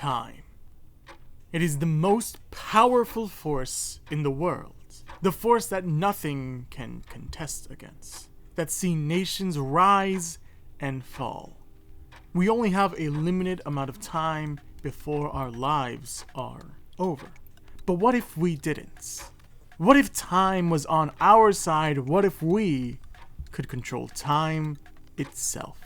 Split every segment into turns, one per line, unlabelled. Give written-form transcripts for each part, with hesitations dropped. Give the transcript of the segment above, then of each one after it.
time. It is the most powerful force in the world, the force that nothing can contest against, that see nations rise and fall. We only have a limited amount of time before our lives are over. But what if we didn't? What if time was on our side? What if we could control time itself?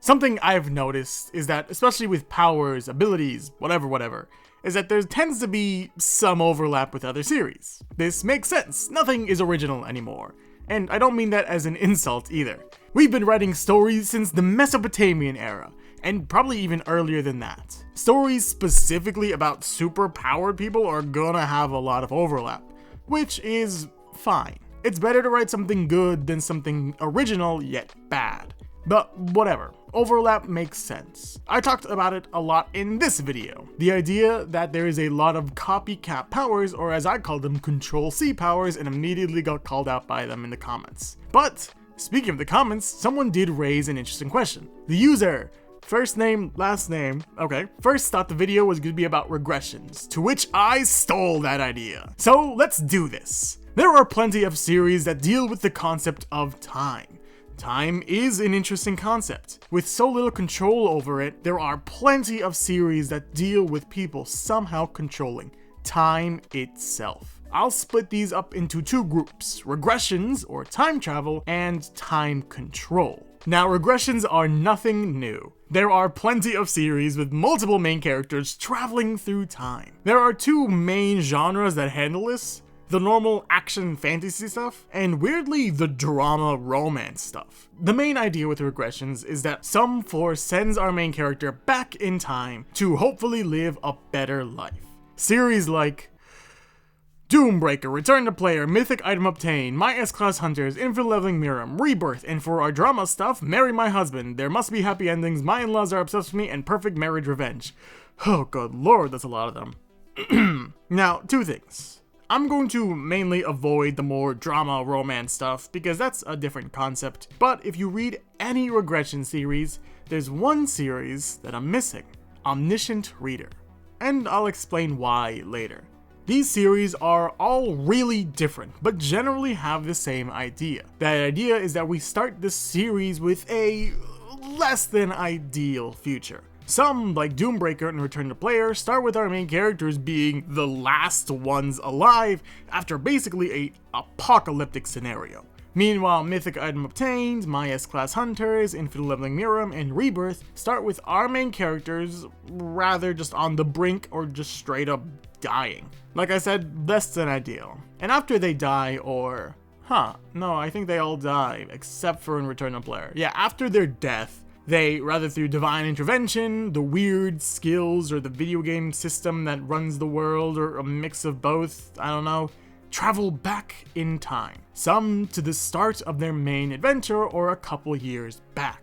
Something I've noticed is that, especially with powers, abilities, whatever, is that there tends to be some overlap with other series. This makes sense. Nothing is original anymore. And I don't mean that as an insult either. We've been writing stories since the Mesopotamian era, and probably even earlier than that. Stories specifically about super-powered people are gonna have a lot of overlap, which is fine. It's better to write something good than something original yet bad. But whatever, overlap makes sense. I talked about it a lot in this video. The idea that there is a lot of copycat powers, or as I call them, Control-C powers, and immediately got called out by them in the comments. But, speaking of the comments, someone did raise an interesting question. The user, first name, last name, okay, first thought the video was going to be about regressions, to which I stole that idea. So let's do this. There are plenty of series that deal with the concept of time. Time is an interesting concept. With so little control over it, there are plenty of series that deal with people somehow controlling time itself. I'll split these up into two groups: regressions, or time travel, and time control. Now, regressions are nothing new. There are plenty of series with multiple main characters traveling through time. There are two main genres that handle this: the normal action fantasy stuff, and weirdly, the drama romance stuff. The main idea with regressions is that some force sends our main character back in time to hopefully live a better life. Series like Doombreaker, Return to Player, Mythic Item Obtained, My S-Class Hunters, Infinite Leveling Murim, Rebirth, and for our drama stuff, Marry My Husband, There Must Be Happy Endings, My In-Laws Are Obsessed With Me, and Perfect Marriage Revenge. Oh good lord, that's a lot of them. Now, two things. I'm going to mainly avoid the more drama romance stuff because that's a different concept, but if you read any regression series, there's one series that I'm missing: Omniscient Reader. And I'll explain why later. These series are all really different, but generally have the same idea. That idea is that we start the series with a less than ideal future. Some, like Doombreaker and Return to Player, start with our main characters being the last ones alive after basically a apocalyptic scenario. Meanwhile, Mythic Item Obtained, My S-Class Hunters, Infinite Leveling Murim, and Rebirth start with our main characters rather just on the brink or just straight up dying. Like I said, less than ideal. And after they die, or... no, I think they all die, except for in Return to Player. Yeah, after their death, they, rather through divine intervention, the weird skills, or the video game system that runs the world, or a mix of both, I don't know, travel back in time. Some to the start of their main adventure, or a couple years back,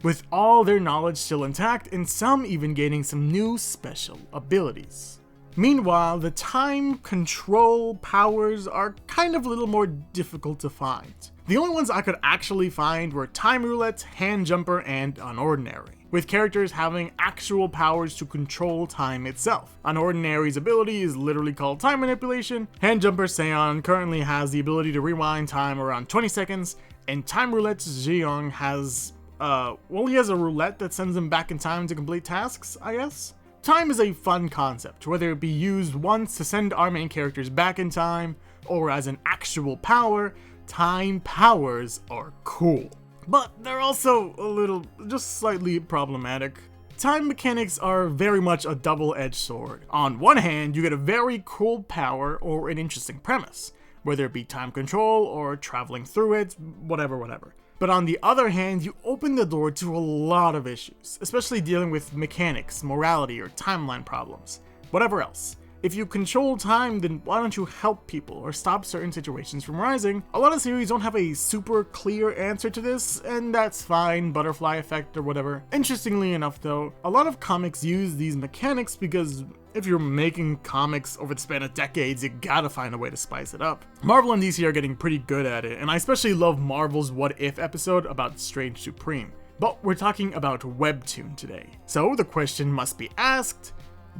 with all their knowledge still intact, and some even gaining some new special abilities. Meanwhile, the time control powers are kind of a little more difficult to find. The only ones I could actually find were Time Roulette, Hand Jumper, and Unordinary, with characters having actual powers to control time itself. Unordinary's ability is literally called Time Manipulation, Hand Jumper Seon currently has the ability to rewind time around 20 seconds, and Time Roulette's Jeong has, he has a roulette that sends him back in time to complete tasks, I guess? Time is a fun concept, whether it be used once to send our main characters back in time, or as an actual power. Time powers are cool. But they're also a little, just slightly problematic. Time mechanics are very much a double-edged sword. On one hand, you get a very cool power or an interesting premise, whether it be time control or traveling through it, whatever. But on the other hand, you open the door to a lot of issues, especially dealing with mechanics, morality, or timeline problems. Whatever else. If you control time, then why don't you help people or stop certain situations from rising? A lot of series don't have a super clear answer to this, and that's fine, butterfly effect or whatever. Interestingly enough though, a lot of comics use these mechanics because if you're making comics over the span of decades, you gotta find a way to spice it up. Marvel and DC are getting pretty good at it, and I especially love Marvel's What If episode about Strange Supreme. But we're talking about Webtoon today. So the question must be asked,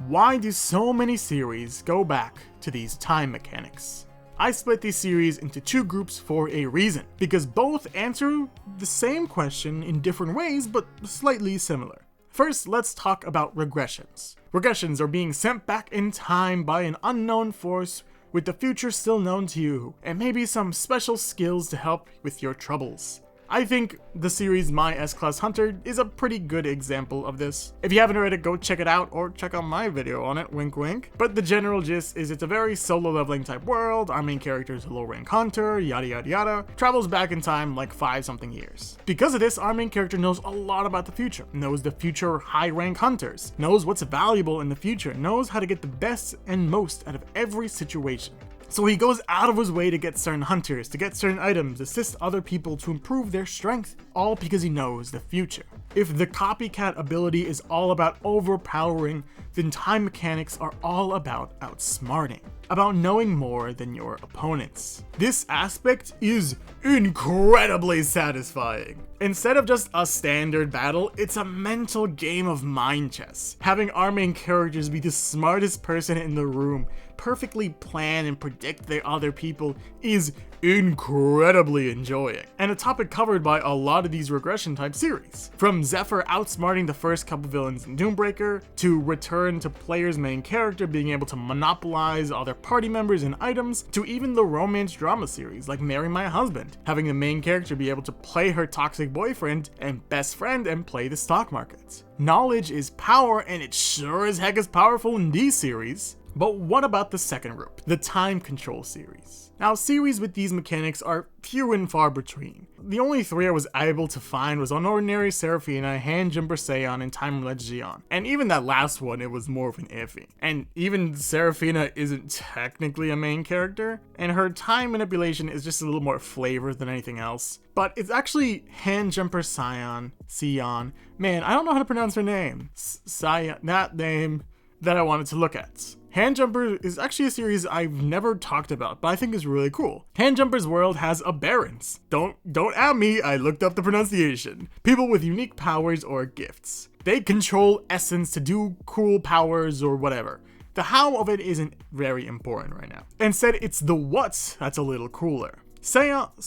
why do so many series go back to these time mechanics? I split these series into two groups for a reason, because both answer the same question in different ways, but slightly similar. First, let's talk about regressions. Regressions are being sent back in time by an unknown force with the future still known to you, and maybe some special skills to help with your troubles. I think the series My S-Class Hunter is a pretty good example of this. If you haven't read it, go check it out, or check out my video on it, wink wink. But the general gist is it's a very solo leveling type world, our main character is a low rank hunter, yada yada yada, travels back in time like 5-something years. Because of this, our main character knows a lot about the future, knows the future high rank hunters, knows what's valuable in the future, knows how to get the best and most out of every situation. So he goes out of his way to get certain hunters, to get certain items, assist other people to improve their strength, all because he knows the future. If the Copycat ability is all about overpowering, then time mechanics are all about outsmarting, about knowing more than your opponents. This aspect is incredibly satisfying. Instead of just a standard battle, it's a mental game of mind chess. Having our main characters be the smartest person in the room, perfectly plan and predict the other people is incredibly enjoying, and a topic covered by a lot of these regression type series. From Zephyr outsmarting the first couple villains in Doombreaker, to Return to player's main character being able to monopolize other party members and items, to even the romance drama series like Marry My Husband, having the main character be able to play her toxic boyfriend and best friend and play the stock market. Knowledge is power, and it sure as heck is powerful in these series. But what about the second group, the time control series? Now, series with these mechanics are few and far between. The only three I was able to find was Unordinary Seraphina, Handjumper Seion, and Timeless Jion. And even that last one, it was more of an iffy. And even Seraphina isn't technically a main character, and her time manipulation is just a little more flavor than anything else. But it's actually Handjumper Seion. Man, I don't know how to pronounce her name. Seion, that name that I wanted to look at. Handjumper is actually a series I've never talked about, but I think is really cool. Handjumper's world has aberrants. Don't at me, I looked up the pronunciation. People with unique powers or gifts. They control essence to do cool powers or whatever. The how of it isn't very important right now. Instead, it's the what that's a little cooler. Seion?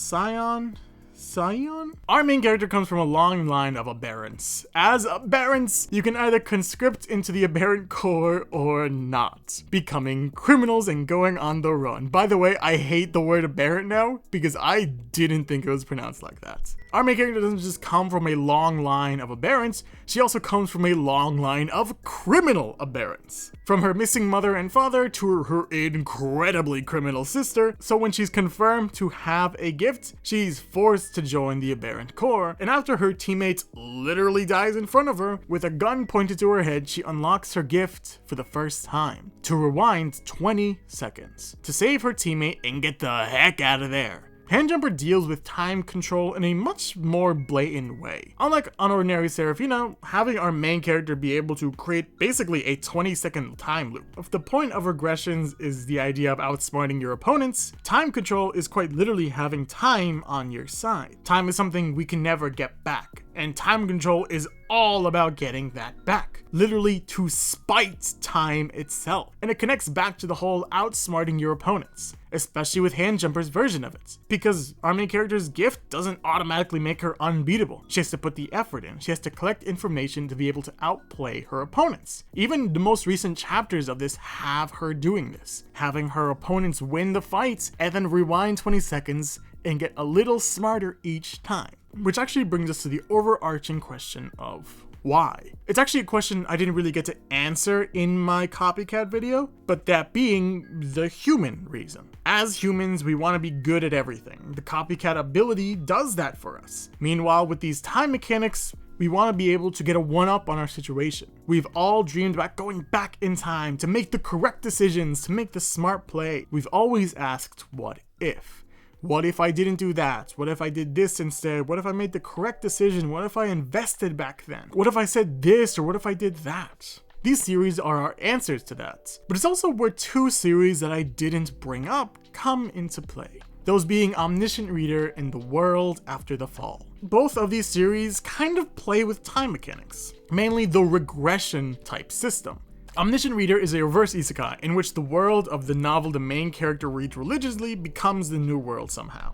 Our main character comes from a long line of aberrants. As aberrants, you can either conscript into the aberrant core or not, becoming criminals and going on the run. By the way, I hate the word aberrant now because I didn't think it was pronounced like that. Our main character doesn't just come from a long line of aberrants, she also comes from a long line of criminal aberrants. From her missing mother and father to her incredibly criminal sister, so when she's confirmed to have a gift, she's forced to join the aberrant corps, and after her teammate literally dies in front of her, with a gun pointed to her head, she unlocks her gift for the first time. To rewind 20 seconds, to save her teammate and get the heck out of there. Handjumper deals with time control in a much more blatant way. Unlike Unordinary Seraphina, having our main character be able to create basically a 20-second time loop. If the point of regressions is the idea of outsmarting your opponents, time control is quite literally having time on your side. Time is something we can never get back, and time control is all about getting that back. Literally to spite time itself. And it connects back to the whole outsmarting your opponents, especially with Handjumper's version of it. Because our main character's gift doesn't automatically make her unbeatable. She has to put the effort in. She has to collect information to be able to outplay her opponents. Even the most recent chapters of this have her doing this. Having her opponents win the fight and then rewind 20 seconds and get a little smarter each time. Which actually brings us to the overarching question of why. It's actually a question I didn't really get to answer in my Copycat video, but that being the human reason. As humans, we want to be good at everything. The Copycat ability does that for us. Meanwhile, with these time mechanics, we want to be able to get a one-up on our situation. We've all dreamed about going back in time to make the correct decisions, to make the smart play. We've always asked, what if? What if I didn't do that? What if I did this instead? What if I made the correct decision? What if I invested back then? What if I said this, or what if I did that? These series are our answers to that. But it's also where two series that I didn't bring up come into play. those being Omniscient Reader and The World After the Fall. Both of these series kind of play with time mechanics, mainly the regression type system. Omniscient Reader is a reverse isekai in which the world of the novel the main character reads religiously becomes the new world somehow.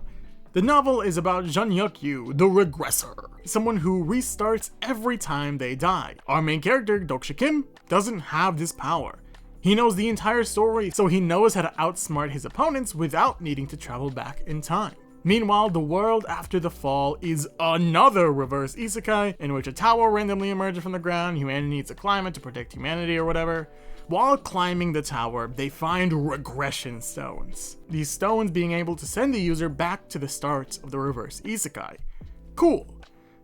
The novel is about Jeon-hyuk, the regressor, someone who restarts every time they die. Our main character, Doksha Kim, doesn't have this power. He knows the entire story, so he knows how to outsmart his opponents without needing to travel back in time. Meanwhile, The World After the Fall is another reverse isekai in which a tower randomly emerges from the ground, humanity needs to climb it to protect humanity or whatever. While climbing the tower, they find regression stones. These stones being able to send the user back to the start of the reverse isekai. Cool.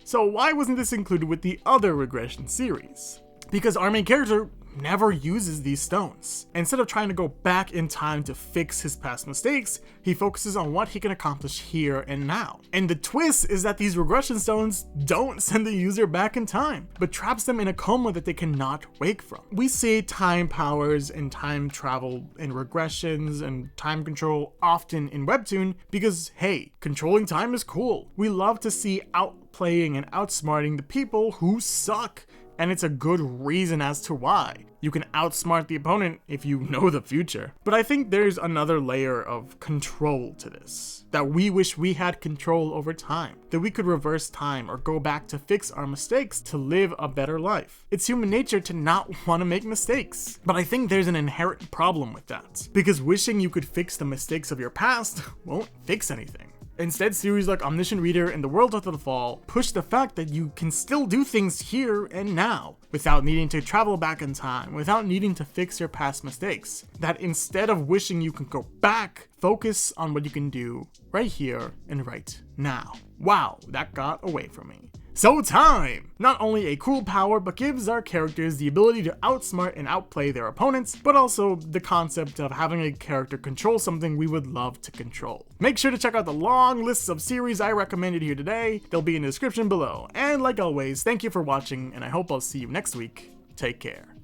So why wasn't this included with the other regression series? Because our main character never uses these stones. Instead of trying to go back in time to fix his past mistakes, he focuses on what he can accomplish here and now. And the twist is that these regression stones don't send the user back in time, but traps them in a coma that they cannot wake from. We see time powers and time travel and regressions and time control often in Webtoon because, hey, controlling time is cool. We love to see outplaying and outsmarting the people who suck. And it's a good reason as to why. You can outsmart the opponent if you know the future. But I think there's another layer of control to this. That we wish we had control over time. That we could reverse time or go back to fix our mistakes to live a better life. It's human nature to not want to make mistakes. But I think there's an inherent problem with that. Because wishing you could fix the mistakes of your past won't fix anything. Instead, series like Omniscient Reader and The World After the Fall push the fact that you can still do things here and now, without needing to travel back in time, without needing to fix your past mistakes. That instead of wishing you can go back, focus on what you can do right here and right now. Wow, that got away from me. So time! Not only a cool power, but gives our characters the ability to outsmart and outplay their opponents, but also the concept of having a character control something we would love to control. Make sure to check out the long lists of series I recommended here today. They'll be in the description below. And like always, thank you for watching, and I hope I'll see you next week. Take care.